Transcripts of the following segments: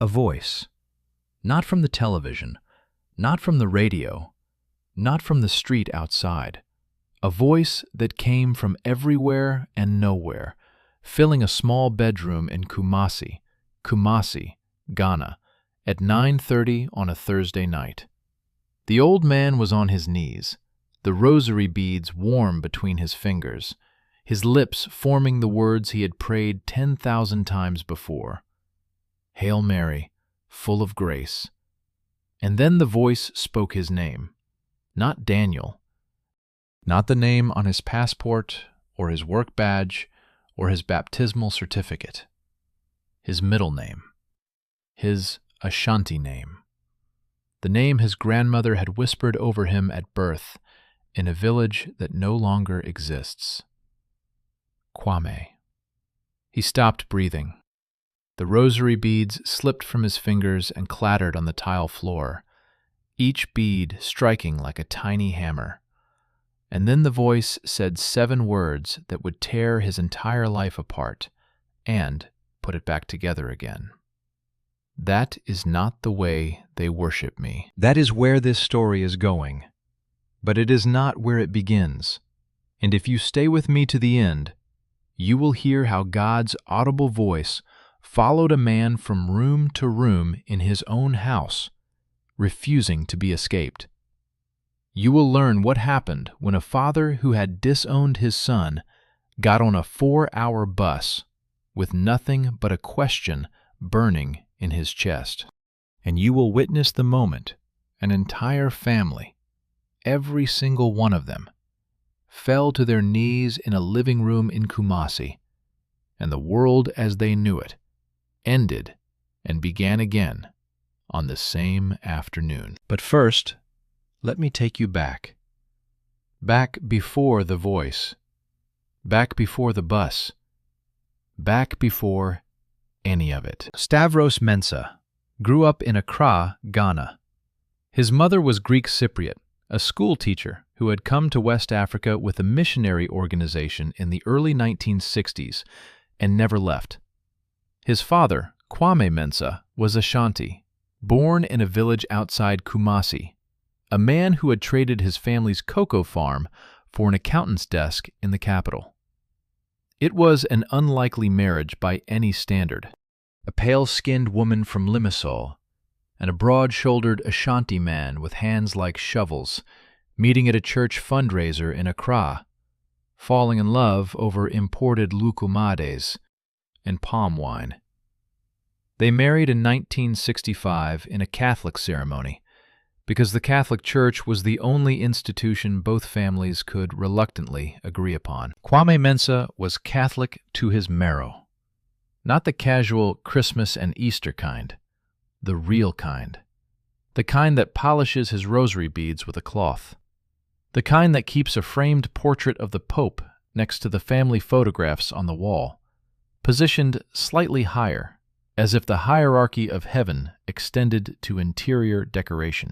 A voice, not from the television, not from the radio, not from the street outside. A voice that came from everywhere and nowhere, filling a small bedroom in Kumasi, Ghana, at 9:30 on a Thursday night. The old man was on his knees, the rosary beads warm between his fingers, his lips forming the words he had prayed 10,000 times before. Hail Mary, full of grace. And then the voice spoke his name, not Daniel, not the name on his passport or his work badge or his baptismal certificate, his middle name, his Ashanti name, the name his grandmother had whispered over him at birth in a village that no longer exists. Kwame. He stopped breathing. The rosary beads slipped from his fingers and clattered on the tile floor, each bead striking like a tiny hammer. And then the voice said 7 words that would tear his entire life apart and put it back together again. That is not the way they worship me. That is where this story is going, but it is not where it begins. And if you stay with me to the end, you will hear how God's audible voice followed a man from room to room in his own house, refusing to be escaped. You will learn what happened when a father who had disowned his son got on a 4-hour bus with nothing but a question burning in his chest. And you will witness the moment an entire family, every single one of them, fell to their knees in a living room in Kumasi, and the world as they knew it ended and began again on the same afternoon. But first, let me take you back. Back before the voice. Back before the bus. Back before any of it. Stavros Mensah grew up in Accra, Ghana. His mother was Greek Cypriot, a school teacher who had come to West Africa with a missionary organization in the early 1960s and never left. His father, Kwame Mensah, was Ashanti, born in a village outside Kumasi, a man who had traded his family's cocoa farm for an accountant's desk in the capital. It was an unlikely marriage by any standard. A pale-skinned woman from Limassol and a broad-shouldered Ashanti man with hands like shovels, meeting at a church fundraiser in Accra, falling in love over imported lukumades and palm wine. They married in 1965 in a Catholic ceremony, because the Catholic Church was the only institution both families could reluctantly agree upon. Kwame Mensah was Catholic to his marrow. Not the casual Christmas and Easter kind, the real kind. The kind that polishes his rosary beads with a cloth. The kind that keeps a framed portrait of the Pope next to the family photographs on the wall, positioned slightly higher, as if the hierarchy of heaven extended to interior decoration.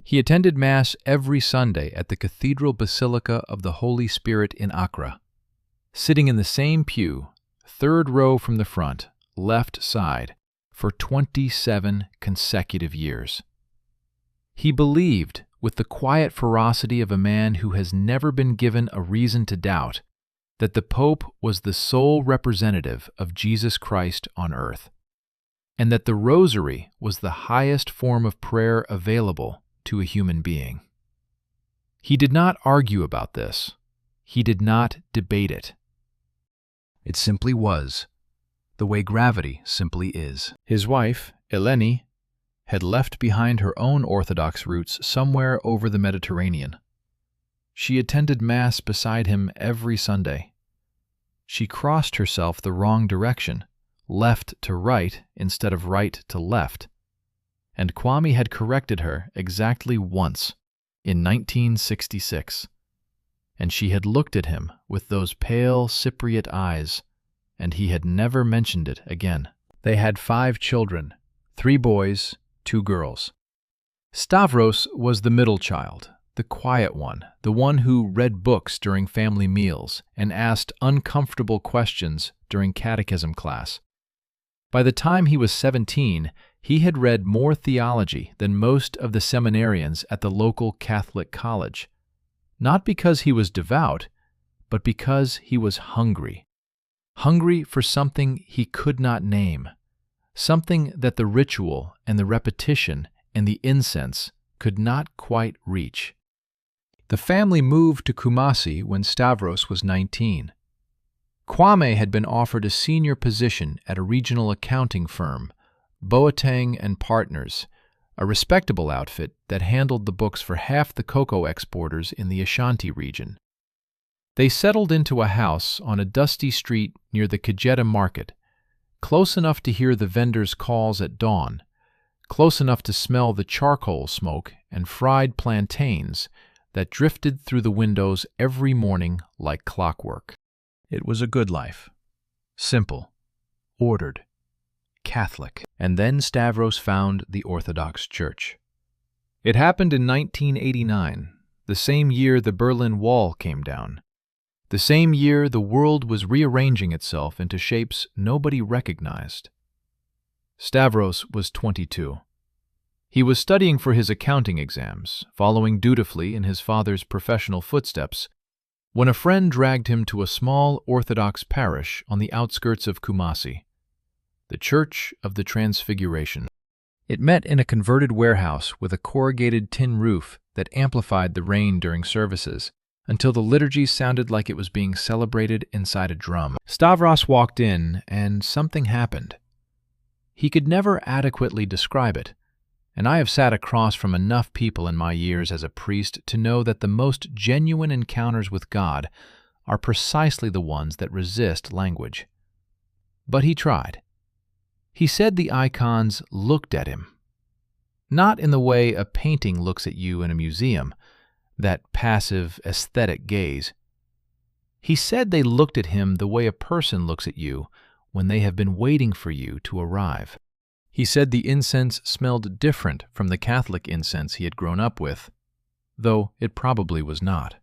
He attended Mass every Sunday at the Cathedral Basilica of the Holy Spirit in Accra, sitting in the same pew, 3rd row from the front, left side, for 27 consecutive years. He believed, with the quiet ferocity of a man who has never been given a reason to doubt, that the Pope was the sole representative of Jesus Christ on earth, and that the Rosary was the highest form of prayer available to a human being. He did not argue about this. He did not debate it. It simply was, the way gravity simply is. His wife, Eleni, had left behind her own Orthodox roots somewhere over the Mediterranean. She attended Mass beside him every Sunday. She crossed herself the wrong direction, left to right instead of right to left, and Kwame had corrected her exactly once, in 1966, and she had looked at him with those pale Cypriot eyes, and he had never mentioned it again. They had 5 children, 3 boys, 2 girls. Stavros was the middle child, the quiet one, the one who read books during family meals and asked uncomfortable questions during catechism class. By the time he was 17, He had read more theology than most of the seminarians at the local Catholic college, not because he was devout, but because he was hungry. Hungry for something he could not name, something that the ritual and the repetition and the incense could not quite reach. The family moved to Kumasi when Stavros was 19. Kwame had been offered a senior position at a regional accounting firm, Boateng and Partners, a respectable outfit that handled the books for half the cocoa exporters in the Ashanti region. They settled into a house on a dusty street near the Kejeta market, close enough to hear the vendors' calls at dawn, close enough to smell the charcoal smoke and fried plantains that drifted through the windows every morning like clockwork. It was a good life. Simple, ordered, Catholic. And then Stavros found the Orthodox Church. It happened in 1989, the same year the Berlin Wall came down. The same year the world was rearranging itself into shapes nobody recognized. Stavros was 22. He was studying for his accounting exams, following dutifully in his father's professional footsteps, when a friend dragged him to a small Orthodox parish on the outskirts of Kumasi, the Church of the Transfiguration. It met in a converted warehouse with a corrugated tin roof that amplified the rain during services, until the liturgy sounded like it was being celebrated inside a drum. Stavros walked in, and something happened. He could never adequately describe it, and I have sat across from enough people in my years as a priest to know that the most genuine encounters with God are precisely the ones that resist language. But he tried. He said the icons looked at him. Not in the way a painting looks at you in a museum, that passive, aesthetic gaze. He said they looked at him the way a person looks at you when they have been waiting for you to arrive. He said the incense smelled different from the Catholic incense he had grown up with, though it probably was not.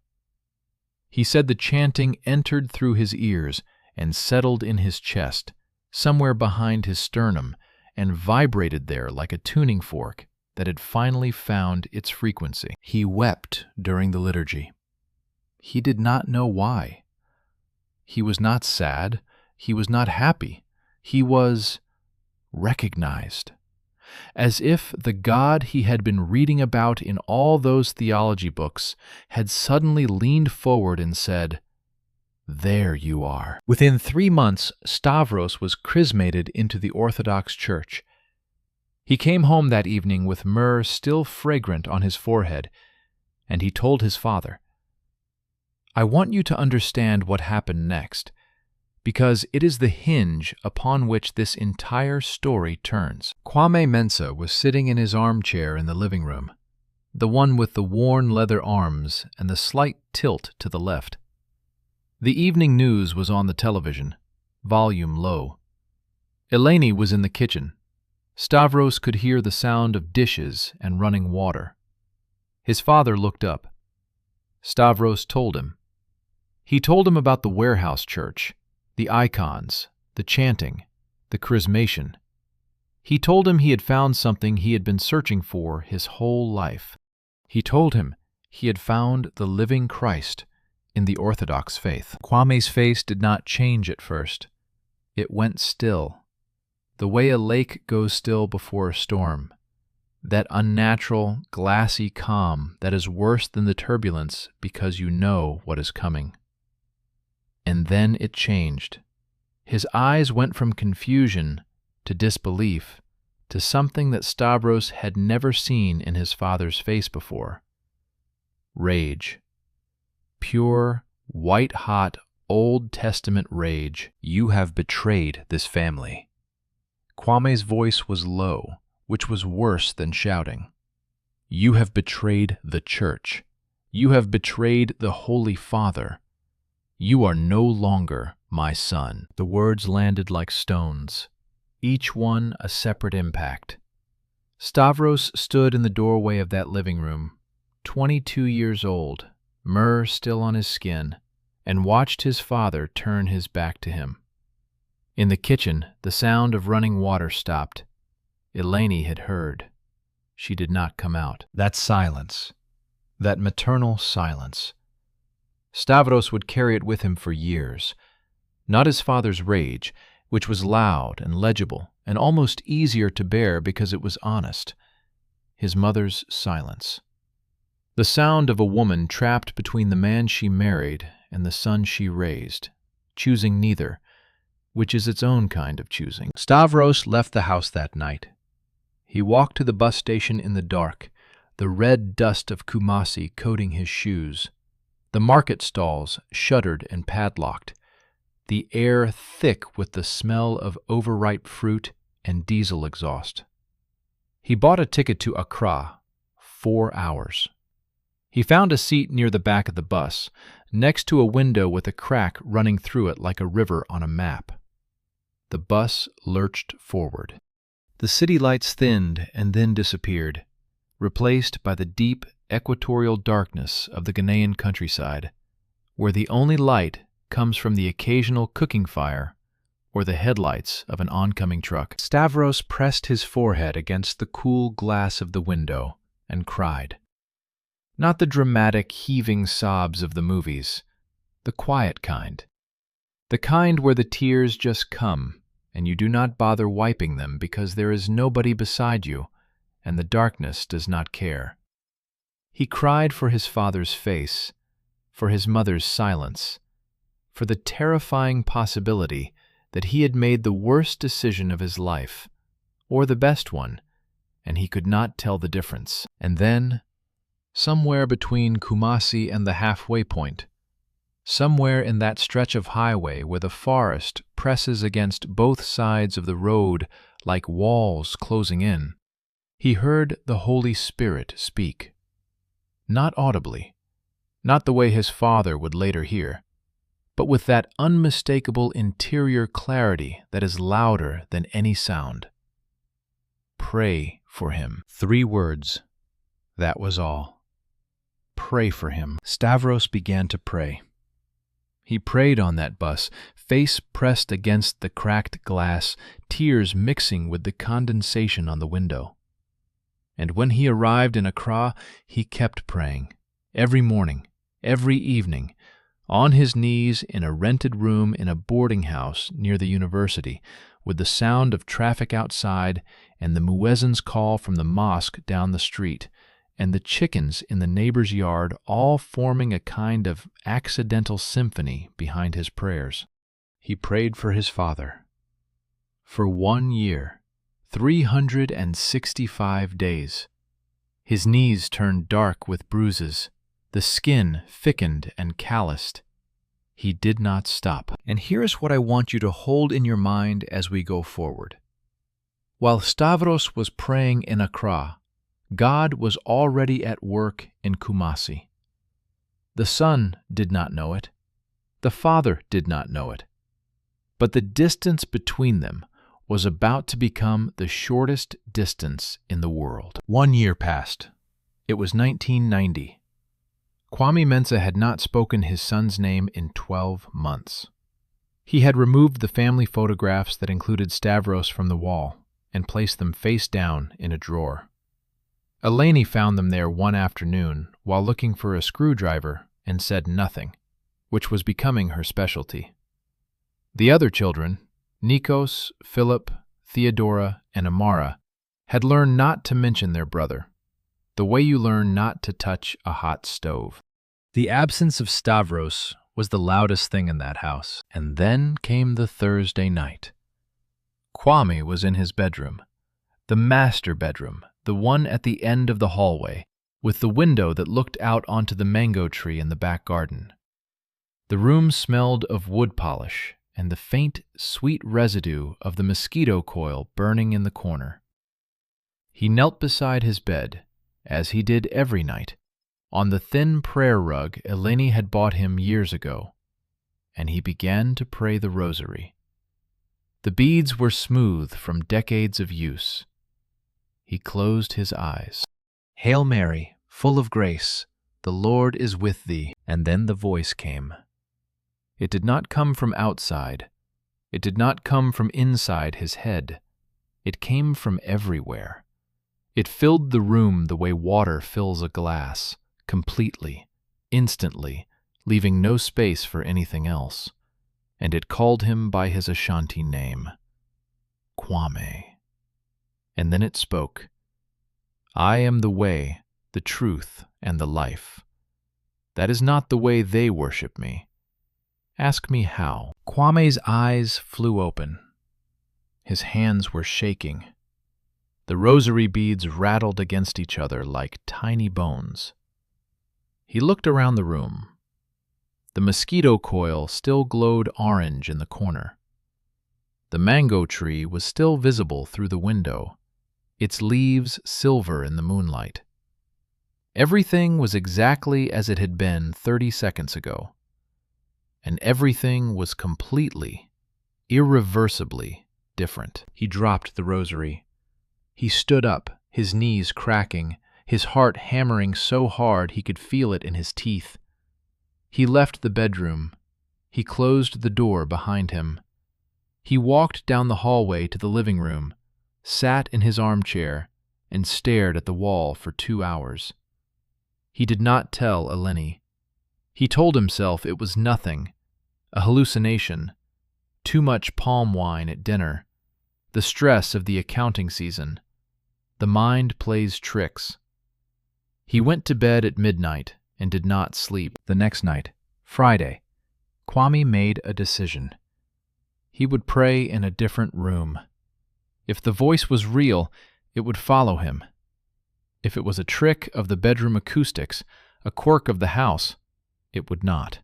He said the chanting entered through his ears and settled in his chest, somewhere behind his sternum, and vibrated there like a tuning fork that had finally found its frequency. He wept during the liturgy. He did not know why. He was not sad. He was not happy. He was recognized, as if the God he had been reading about in all those theology books had suddenly leaned forward and said, "There you are." Within 3 months, Stavros was chrismated into the Orthodox Church. He came home that evening with myrrh still fragrant on his forehead, and he told his father, "I want you to understand what happened next, because it is the hinge upon which this entire story turns." Kwame Mensah was sitting in his armchair in the living room, the one with the worn leather arms and the slight tilt to the left. The evening news was on the television, volume low. Eleni was in the kitchen. Stavros could hear the sound of dishes and running water. His father looked up. Stavros told him. He told him about the warehouse church, the icons, the chanting, the chrismation. He told him he had found something he had been searching for his whole life. He told him he had found the living Christ in the Orthodox faith. Kwame's face did not change at first. It went still, the way a lake goes still before a storm, that unnatural, glassy calm that is worse than the turbulence because you know what is coming. And then it changed. His eyes went from confusion to disbelief to something that Stavros had never seen in his father's face before. Rage. Pure, white-hot, Old Testament rage. "You have betrayed this family." Kwame's voice was low, which was worse than shouting. "You have betrayed the church. You have betrayed the Holy Father. You are no longer my son." The words landed like stones, each one a separate impact. Stavros stood in the doorway of that living room, 22 years old, myrrh still on his skin, and watched his father turn his back to him. In the kitchen, the sound of running water stopped. Eleni had heard. She did not come out. That silence, that maternal silence. Stavros would carry it with him for years. Not his father's rage, which was loud and legible and almost easier to bear because it was honest. His mother's silence. The sound of a woman trapped between the man she married and the son she raised, choosing neither, which is its own kind of choosing. Stavros left the house that night. He walked to the bus station in the dark, the red dust of Kumasi coating his shoes. The market stalls shuttered and padlocked, the air thick with the smell of overripe fruit and diesel exhaust. He bought a ticket to Accra, 4 hours. He found a seat near the back of the bus, next to a window with a crack running through it like a river on a map. The bus lurched forward. The city lights thinned and then disappeared, replaced by the deep equatorial darkness of the Ghanaian countryside, where the only light comes from the occasional cooking fire or the headlights of an oncoming truck. Stavros pressed his forehead against the cool glass of the window and cried. Not the dramatic, heaving sobs of the movies, the quiet kind. The kind where the tears just come, and you do not bother wiping them because there is nobody beside you, and the darkness does not care. He cried for his father's face, for his mother's silence, for the terrifying possibility that he had made the worst decision of his life, or the best one, and he could not tell the difference. And then, somewhere between Kumasi and the halfway point, somewhere in that stretch of highway where the forest presses against both sides of the road like walls closing in, he heard the Holy Spirit speak. Not audibly, not the way his father would later hear, but with that unmistakable interior clarity that is louder than any sound. Pray for him. 3 words. That was all. Pray for him. Stavros began to pray. He prayed on that bus, face pressed against the cracked glass, tears mixing with the condensation on the window. And when he arrived in Accra, he kept praying, every morning, every evening, on his knees in a rented room in a boarding house near the university, with the sound of traffic outside and the muezzin's call from the mosque down the street, and the chickens in the neighbor's yard all forming a kind of accidental symphony behind his prayers. He prayed for his father. For 1 year, 365 days. His knees turned dark with bruises, the skin thickened and calloused. He did not stop. And here is what I want you to hold in your mind as we go forward. While Stavros was praying in Accra, God was already at work in Kumasi. The son did not know it. The father did not know it. But the distance between them was about to become the shortest distance in the world. 1 year passed. It was 1990. Kwame Mensah had not spoken his son's name in 12 months. He had removed the family photographs that included Stavros from the wall and placed them face down in a drawer. Eleni found them there one afternoon while looking for a screwdriver and said nothing, which was becoming her specialty. The other children, Nikos, Philip, Theodora, and Amara, had learned not to mention their brother, the way you learn not to touch a hot stove. The absence of Stavros was the loudest thing in that house. And then came the Thursday night. Kwame was in his bedroom, the master bedroom, the one at the end of the hallway, with the window that looked out onto the mango tree in the back garden. The room smelled of wood polish and the faint, sweet residue of the mosquito coil burning in the corner. He knelt beside his bed, as he did every night, on the thin prayer rug Eleni had bought him years ago, and he began to pray the Rosary. The beads were smooth from decades of use. He closed his eyes. Hail Mary, full of grace, the Lord is with thee. And then the voice came. It did not come from outside. It did not come from inside his head. It came from everywhere. It filled the room the way water fills a glass, completely, instantly, leaving no space for anything else. And it called him by his Ashanti name, Kwame. And then it spoke, I am the way, the truth, and the life. That is not the way they worship me. Ask me how. Kwame's eyes flew open. His hands were shaking. The rosary beads rattled against each other like tiny bones. He looked around the room. The mosquito coil still glowed orange in the corner. The mango tree was still visible through the window, its leaves silver in the moonlight. Everything was exactly as it had been 30 seconds ago. And everything was completely, irreversibly different. He dropped the rosary. He stood up, his knees cracking, his heart hammering so hard he could feel it in his teeth. He left the bedroom. He closed the door behind him. He walked down the hallway to the living room, sat in his armchair, and stared at the wall for 2 hours. He did not tell Eleni. He told himself it was nothing, a hallucination, too much palm wine at dinner, the stress of the accounting season. The mind plays tricks. He went to bed at midnight and did not sleep. The next night, Friday, Kwame made a decision. He would pray in a different room. If the voice was real, it would follow him. If it was a trick of the bedroom acoustics, a quirk of the house, it would not.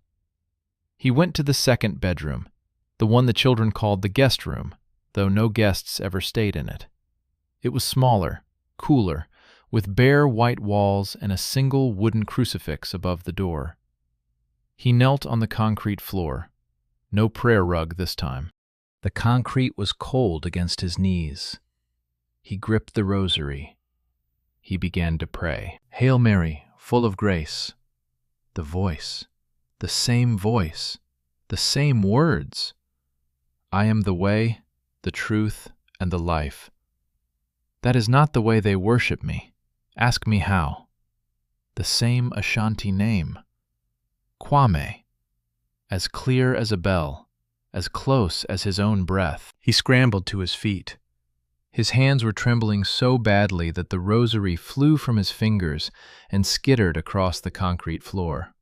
He went to the second bedroom, the one the children called the guest room, though no guests ever stayed in it. It was smaller, cooler, with bare white walls and a single wooden crucifix above the door. He knelt on the concrete floor. No prayer rug this time. The concrete was cold against his knees. He gripped the rosary. He began to pray. Hail Mary, full of grace. The voice, the same voice, the same words. I am the way, the truth, and the life. That is not the way they worship me. Ask me how. The same Ashanti name. Kwame. As clear as a bell, as close as his own breath. He scrambled to his feet. His hands were trembling so badly that the rosary flew from his fingers and skittered across the concrete floor.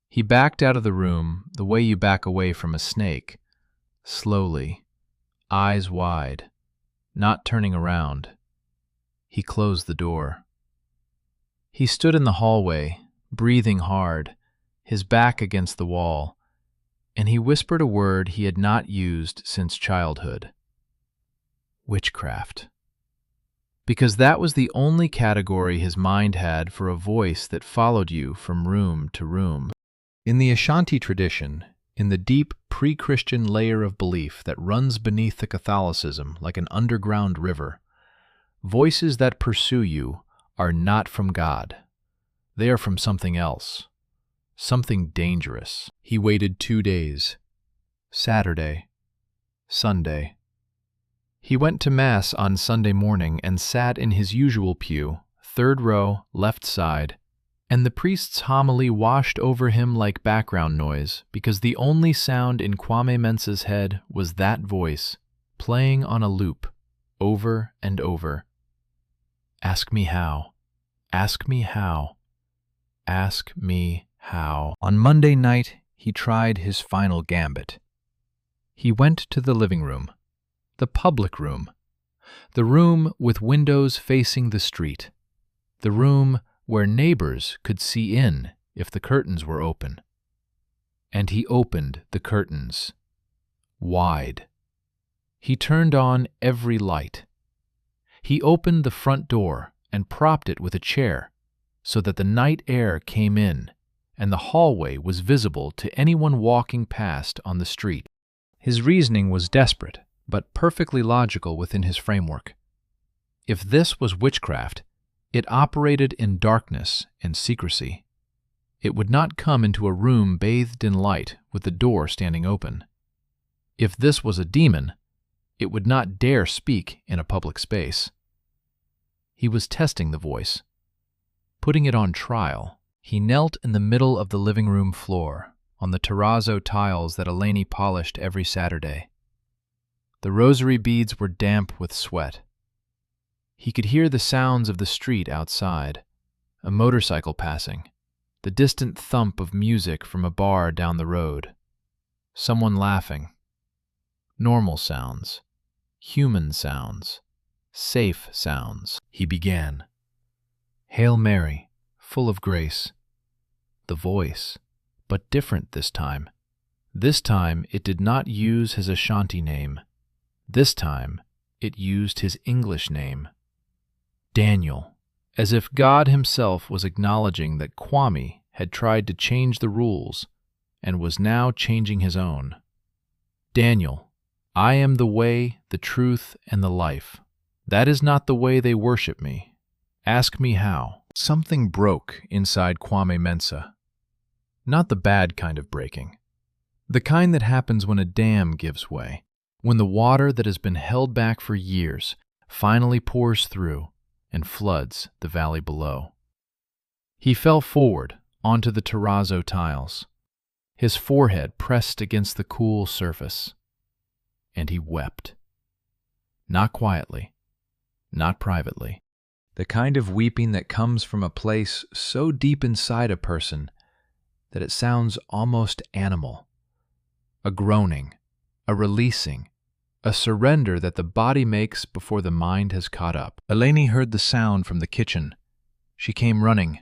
He backed out of the room the way you back away from a snake, slowly, eyes wide, not turning around. He closed the door. He stood in the hallway, breathing hard, his back against the wall, and he whispered a word he had not used since childhood. Witchcraft. Because that was the only category his mind had for a voice that followed you from room to room. In the Ashanti tradition, in the deep pre-Christian layer of belief that runs beneath the Catholicism like an underground river, voices that pursue you are not from God. They are from something else, something dangerous. He waited 2 days. Saturday, Sunday. He went to Mass on Sunday morning and sat in his usual pew, 3rd row, left side, and the priest's homily washed over him like background noise because the only sound in Kwame Mensah's head was that voice, playing on a loop, over and over. Ask me how. Ask me how. Ask me how. On Monday night, he tried his final gambit. He went to the living room, the public room, the room with windows facing the street, the room where neighbors could see in if the curtains were open. And he opened the curtains, wide. He turned on every light. He opened the front door and propped it with a chair so that the night air came in and the hallway was visible to anyone walking past on the street. His reasoning was desperate, but perfectly logical within his framework. If this was witchcraft, it operated in darkness and secrecy. It would not come into a room bathed in light with the door standing open. If this was a demon, It would not dare speak in a public space. He was testing the voice, putting it on trial. He knelt in the middle of the living room floor, on the terrazzo tiles that Eleni polished every Saturday. The rosary beads were damp with sweat. He could hear the sounds of the street outside, a motorcycle passing, the distant thump of music from a bar down the road, someone laughing. Normal sounds, human sounds, safe sounds. He began. Hail Mary, full of grace. The voice, but different this time. This time it did not use his Ashanti name. This time it used his English name. Daniel, as if God himself was acknowledging that Kwame had tried to change the rules and was now changing his own. Daniel, I am the way, the truth, and the life. That is not the way they worship me. Ask me how. Something broke inside Kwame Mensah. Not the bad kind of breaking. The kind that happens when a dam gives way, when the water that has been held back for years finally pours through and floods the valley below. He fell forward onto the terrazzo tiles, his forehead pressed against the cool surface, and he wept. Not quietly, not privately. The kind of weeping that comes from a place so deep inside a person that it sounds almost animal. A groaning, a releasing, a surrender that the body makes before the mind has caught up. Eleni heard the sound from the kitchen. She came running.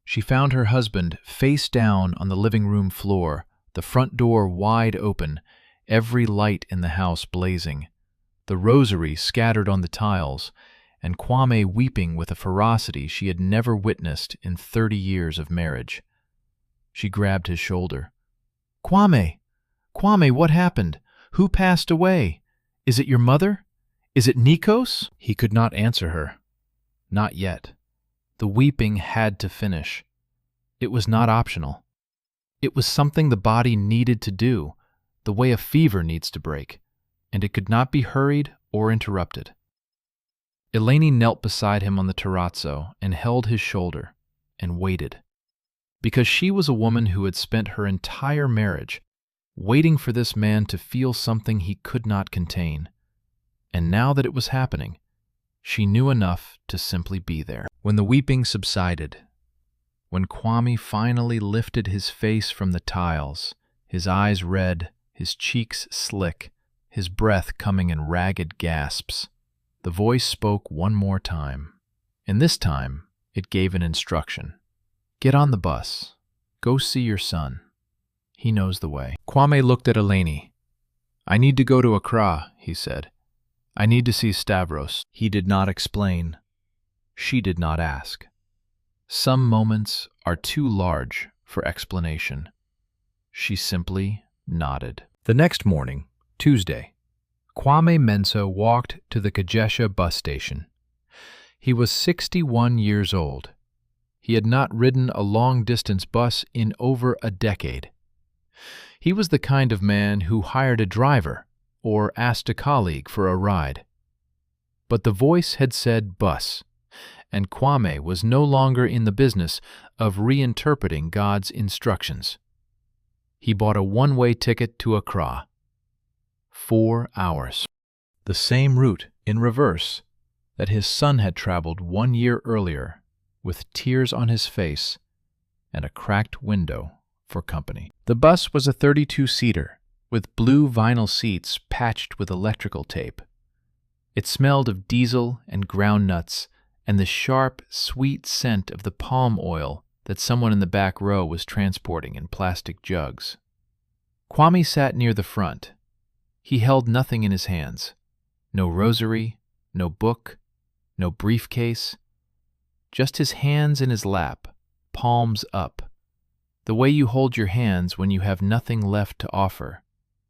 She found her husband face down on the living room floor, the front door wide open, every light in the house blazing, the rosary scattered on the tiles, and Kwame weeping with a ferocity she had never witnessed in 30 years of marriage. She grabbed his shoulder. Kwame! Kwame, what happened? Who passed away? Is it your mother? Is it Nikos? He could not answer her. Not yet. The weeping had to finish. It was not optional. It was something the body needed to do, the way a fever needs to break, and it could not be hurried or interrupted. Eleni knelt beside him on the terrazzo and held his shoulder and waited, because she was a woman who had spent her entire marriage waiting for this man to feel something he could not contain. And now that it was happening, she knew enough to simply be there. When the weeping subsided, when Kwame finally lifted his face from the tiles, his eyes red, his cheeks slick, his breath coming in ragged gasps, the voice spoke one more time. And this time, it gave an instruction. Get on the bus. Go see your son. He knows the way. Kwame looked at Eleni. I need to go to Accra, he said. I need to see Stavros. He did not explain. She did not ask. Some moments are too large for explanation. She simply nodded. The next morning, Tuesday, Kwame Mensah walked to the Kajesha bus station. He was 61 years old. He had not ridden a long-distance bus in over a decade. He was the kind of man who hired a driver or asked a colleague for a ride. But the voice had said bus, and Kwame was no longer in the business of reinterpreting God's instructions. He bought a one-way ticket to Accra. 4 hours. The same route in reverse that his son had traveled 1 year earlier, with tears on his face and a cracked window for company. The bus was a 32-seater with blue vinyl seats patched with electrical tape. It smelled of diesel and ground nuts and the sharp, sweet scent of the palm oil that someone in the back row was transporting in plastic jugs. Kwame sat near the front. He held nothing in his hands. No rosary, no book, no briefcase. Just his hands in his lap, palms up. The way you hold your hands when you have nothing left to offer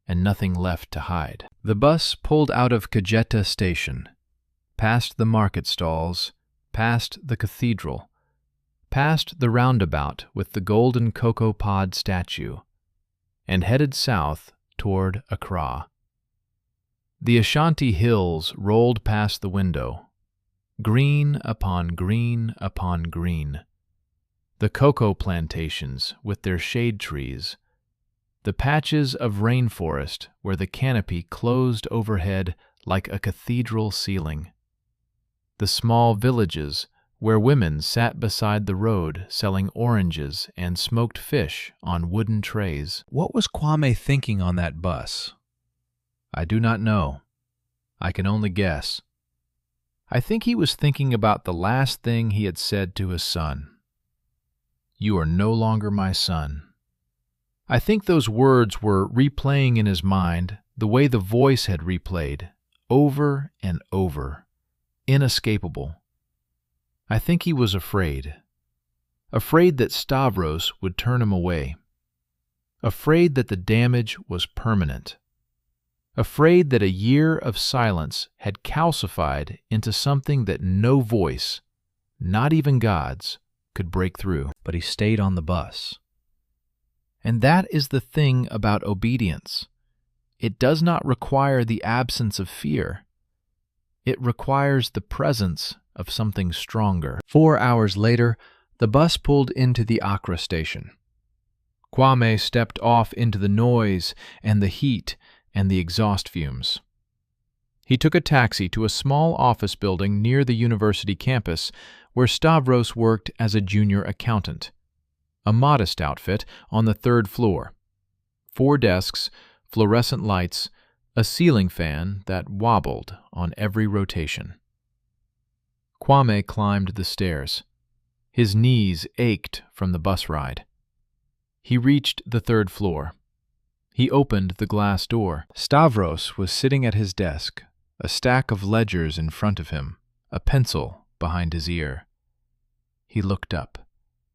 and nothing left to hide. The bus pulled out of Kajesha station, past the market stalls, past the cathedral, past the roundabout with the golden cocoa pod statue, and headed south toward Accra. The Ashanti hills rolled past the window, green upon green upon green. The cocoa plantations with their shade trees, the patches of rainforest where the canopy closed overhead like a cathedral ceiling, the small villages where women sat beside the road selling oranges and smoked fish on wooden trays. What was Kwame thinking on that bus? I do not know. I can only guess. I think he was thinking about the last thing he had said to his son. You are no longer my son. I think those words were replaying in his mind the way the voice had replayed, over and over, inescapable. I think he was afraid that Stavros would turn him away, afraid that the damage was permanent, afraid that a year of silence had calcified into something that no voice, not even God's, could break through. But he stayed on the bus. And that is the thing about obedience. It does not require the absence of fear. It requires the presence of something stronger. 4 hours later, the bus pulled into the Accra station. Kwame stepped off into the noise and the heat and the exhaust fumes. He took a taxi to a small office building near the university campus where Stavros worked as a junior accountant. A modest outfit on the 3rd floor. 4 desks, fluorescent lights, a ceiling fan that wobbled on every rotation. Kwame climbed the stairs. His knees ached from the bus ride. He reached the 3rd floor. He opened the glass door. Stavros was sitting at his desk, a stack of ledgers in front of him, a pencil behind his ear. He looked up,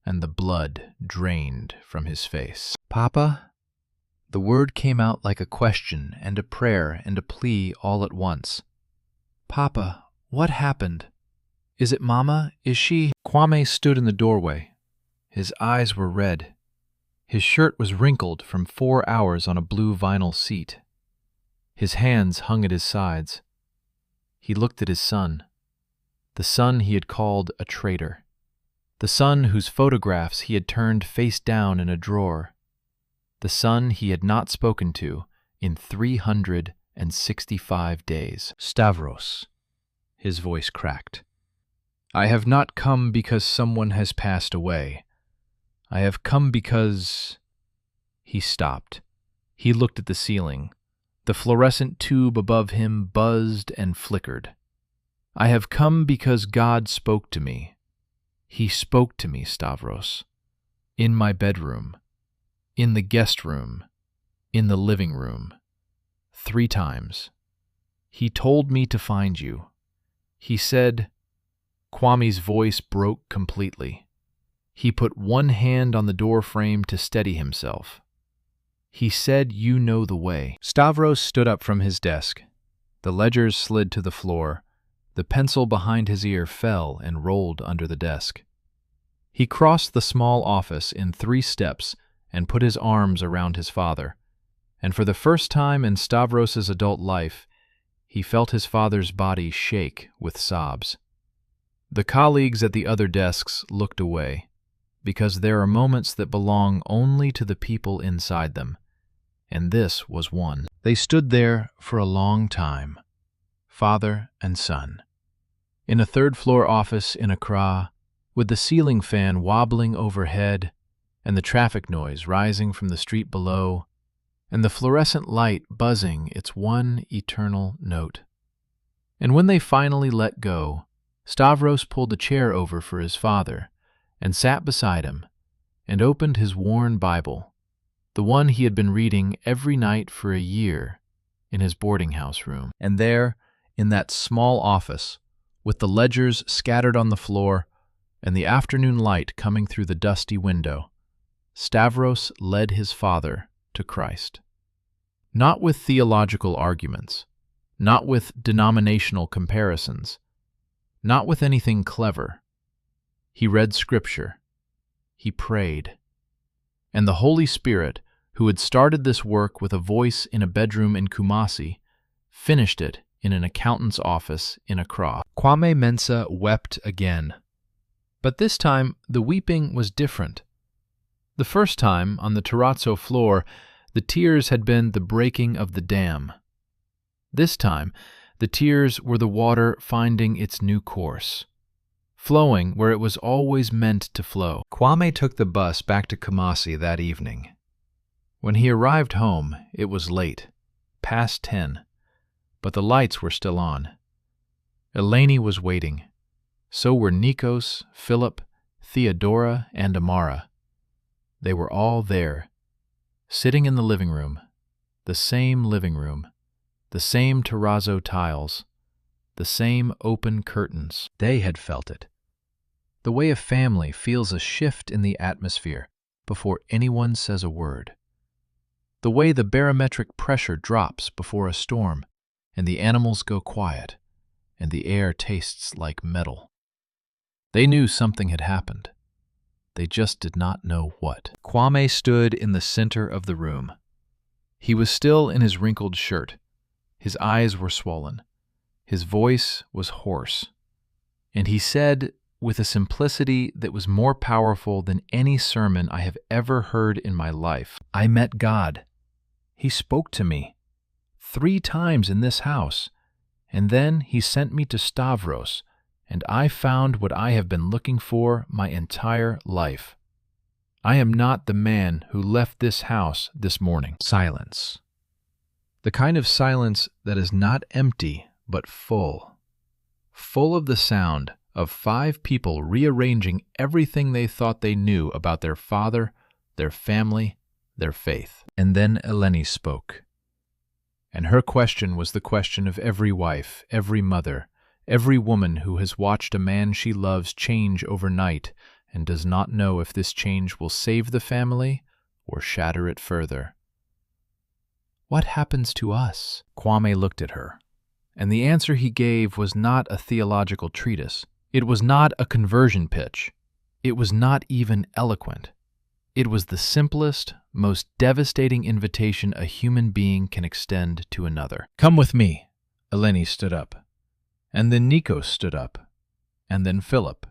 and the blood drained from his face. Papa? The word came out like a question and a prayer and a plea all at once. Papa, what happened? Is it Mama? Is she? Kwame stood in the doorway. His eyes were red. His shirt was wrinkled from 4 hours on a blue vinyl seat. His hands hung at his sides. He looked at his son, the son he had called a traitor, the son whose photographs he had turned face down in a drawer, the son he had not spoken to in 365 days. Stavros, his voice cracked. I have not come because someone has passed away. I have come because... He stopped. He looked at the ceiling. The fluorescent tube above him buzzed and flickered. I have come because God spoke to me. He spoke to me, Stavros. In my bedroom. In the guest room. In the living room. 3 times. He told me to find you. He said... Kwame's voice broke completely. He put one hand on the door frame to steady himself. He said, you know the way. Stavros stood up from his desk. The ledgers slid to the floor. The pencil behind his ear fell and rolled under the desk. He crossed the small office in 3 steps and put his arms around his father. And for the first time in Stavros's adult life, he felt his father's body shake with sobs. The colleagues at the other desks looked away, because there are moments that belong only to the people inside them, and this was one. They stood there for a long time, father and son, in a 3rd-floor office in Accra, with the ceiling fan wobbling overhead and the traffic noise rising from the street below, and the fluorescent light buzzing its one eternal note. And when they finally let go, Stavros pulled a chair over for his father and sat beside him and opened his worn Bible, the one he had been reading every night for a year in his boarding house room. And there, in that small office, with the ledgers scattered on the floor and the afternoon light coming through the dusty window, Stavros led his father to Christ. Not with theological arguments, not with denominational comparisons, not with anything clever. He read Scripture. He prayed. And the Holy Spirit, who had started this work with a voice in a bedroom in Kumasi, finished it in an accountant's office in Accra. Kwame Mensah wept again. But this time, the weeping was different. The first time, on the terrazzo floor, the tears had been the breaking of the dam. This time, the tears were the water finding its new course, flowing where it was always meant to flow. Kwame took the bus back to Kumasi that evening. When he arrived home, it was late, past 10, but the lights were still on. Eleni was waiting. So were Nikos, Philip, Theodora, and Amara. They were all there, sitting in the living room, the same terrazzo tiles, the same open curtains. They had felt it. The way a family feels a shift in the atmosphere before anyone says a word. The way the barometric pressure drops before a storm, and the animals go quiet, and the air tastes like metal. They knew something had happened. They just did not know what. Kwame stood in the center of the room. He was still in his wrinkled shirt. His eyes were swollen. His voice was hoarse. And he said, with a simplicity that was more powerful than any sermon I have ever heard in my life, "I met God. He spoke to me 3 times in this house, and then he sent me to Stavros, and I found what I have been looking for my entire life. I am not the man who left this house this morning." Silence. The kind of silence that is not empty, but full. Full of the sound of 5 people rearranging everything they thought they knew about their father, their family, their faith. And then Eleni spoke. And her question was the question of every wife, every mother, every woman who has watched a man she loves change overnight and does not know if this change will save the family or shatter it further. "What happens to us?" Kwame looked at her, and the answer he gave was not a theological treatise. It was not a conversion pitch. It was not even eloquent. It was the simplest, most devastating invitation a human being can extend to another. "Come with me." Eleni stood up. And then Nikos stood up. And then Philip.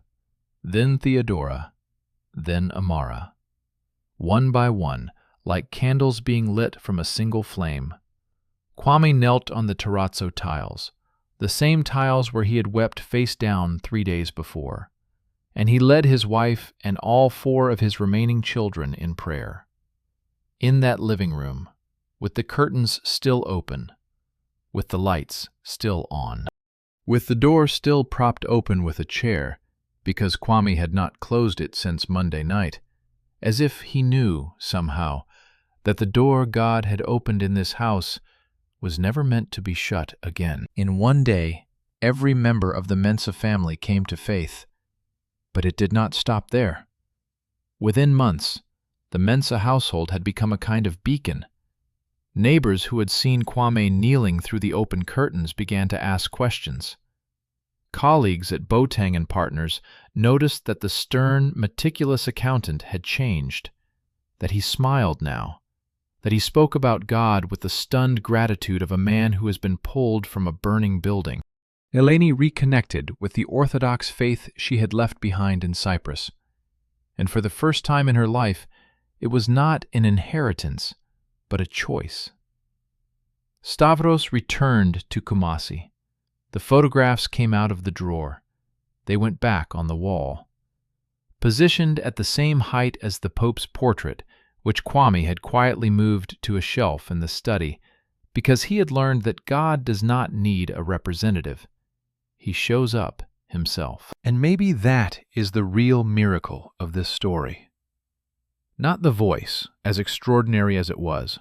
Then Theodora. Then Amara. One by one, like candles being lit from a single flame, Kwame knelt on the terrazzo tiles, the same tiles where he had wept face down 3 days before, and he led his wife and all 4 of his remaining children in prayer. In that living room, with the curtains still open, with the lights still on, with the door still propped open with a chair, because Kwame had not closed it since Monday night, as if he knew, somehow, that the door God had opened in this house was never meant to be shut again. In one day, every member of the Mensah family came to faith, but it did not stop there. Within months, the Mensah household had become a kind of beacon. Neighbors who had seen Kwame kneeling through the open curtains began to ask questions. Colleagues at Boateng and Partners noticed that the stern, meticulous accountant had changed, that he smiled now, that he spoke about God with the stunned gratitude of a man who has been pulled from a burning building. Eleni reconnected with the Orthodox faith she had left behind in Cyprus, and for the first time in her life, it was not an inheritance, but a choice. Stavros returned to Kumasi. The photographs came out of the drawer. They went back on the wall. Positioned at the same height as the Pope's portrait, which Kwame had quietly moved to a shelf in the study, because he had learned that God does not need a representative. He shows up himself. And maybe that is the real miracle of this story. Not the voice, as extraordinary as it was.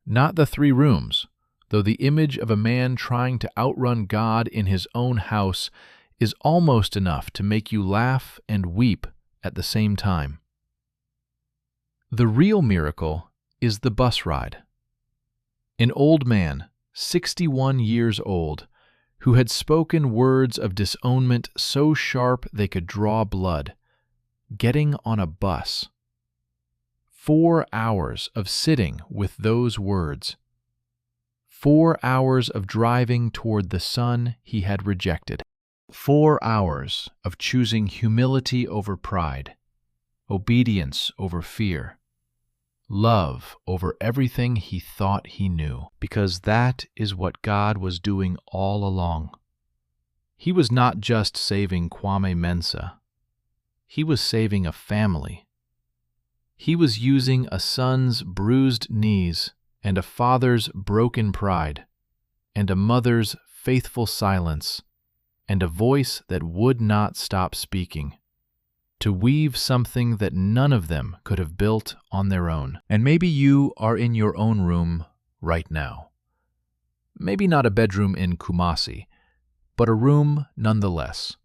Not the 3 rooms, though the image of a man trying to outrun God in his own house is almost enough to make you laugh and weep at the same time. The real miracle is the bus ride. An old man, 61 years old, who had spoken words of disownment so sharp they could draw blood, getting on a bus. 4 hours of sitting with those words. 4 hours of driving toward the son he had rejected. 4 hours of choosing humility over pride, obedience over fear, love over everything he thought he knew, because that is what God was doing all along. He was not just saving Kwame Mensah. He was saving a family. He was using a son's bruised knees and a father's broken pride and a mother's faithful silence and a voice that would not stop speaking to weave something that none of them could have built on their own. And maybe you are in your own room right now. Maybe not a bedroom in Kumasi, but a room nonetheless.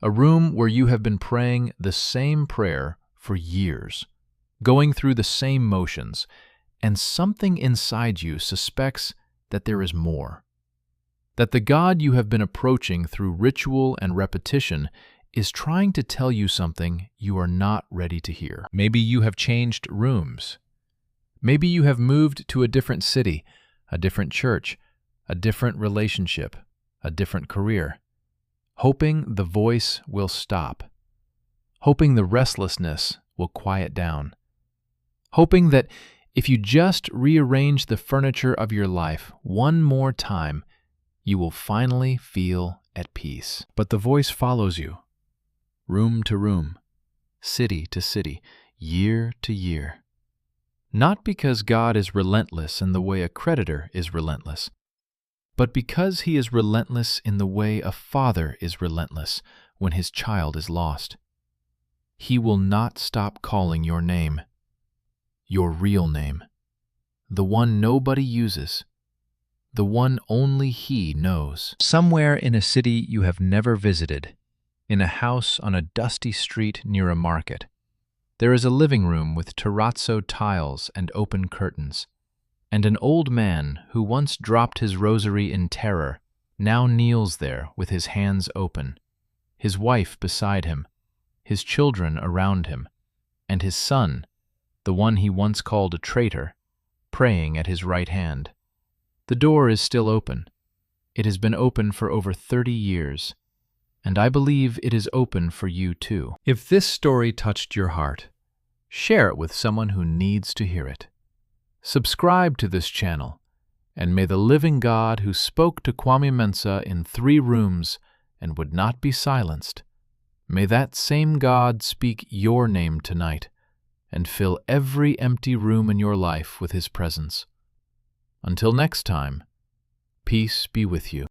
A room where you have been praying the same prayer for years, going through the same motions, and something inside you suspects that there is more. That the God you have been approaching through ritual and repetition is trying to tell you something you are not ready to hear. Maybe you have changed rooms. Maybe you have moved to a different city, a different church, a different relationship, a different career, hoping the voice will stop, hoping the restlessness will quiet down, hoping that if you just rearrange the furniture of your life one more time, you will finally feel at peace. But the voice follows you, room to room, city to city, year to year. Not because God is relentless in the way a creditor is relentless, but because he is relentless in the way a father is relentless when his child is lost. He will not stop calling your name, your real name, the one nobody uses, the one only he knows. Somewhere in a city you have never visited, in a house on a dusty street near a market, there is a living room with terrazzo tiles and open curtains, and an old man who once dropped his rosary in terror now kneels there with his hands open, his wife beside him, his children around him, and his son, the one he once called a traitor, praying at his right hand. The door is still open. It has been open for over 30 years, and I believe it is open for you too. If this story touched your heart, share it with someone who needs to hear it. Subscribe to this channel, and may the living God who spoke to Kwame Mensah in 3 rooms and would not be silenced, may that same God speak your name tonight and fill every empty room in your life with his presence. Until next time, peace be with you.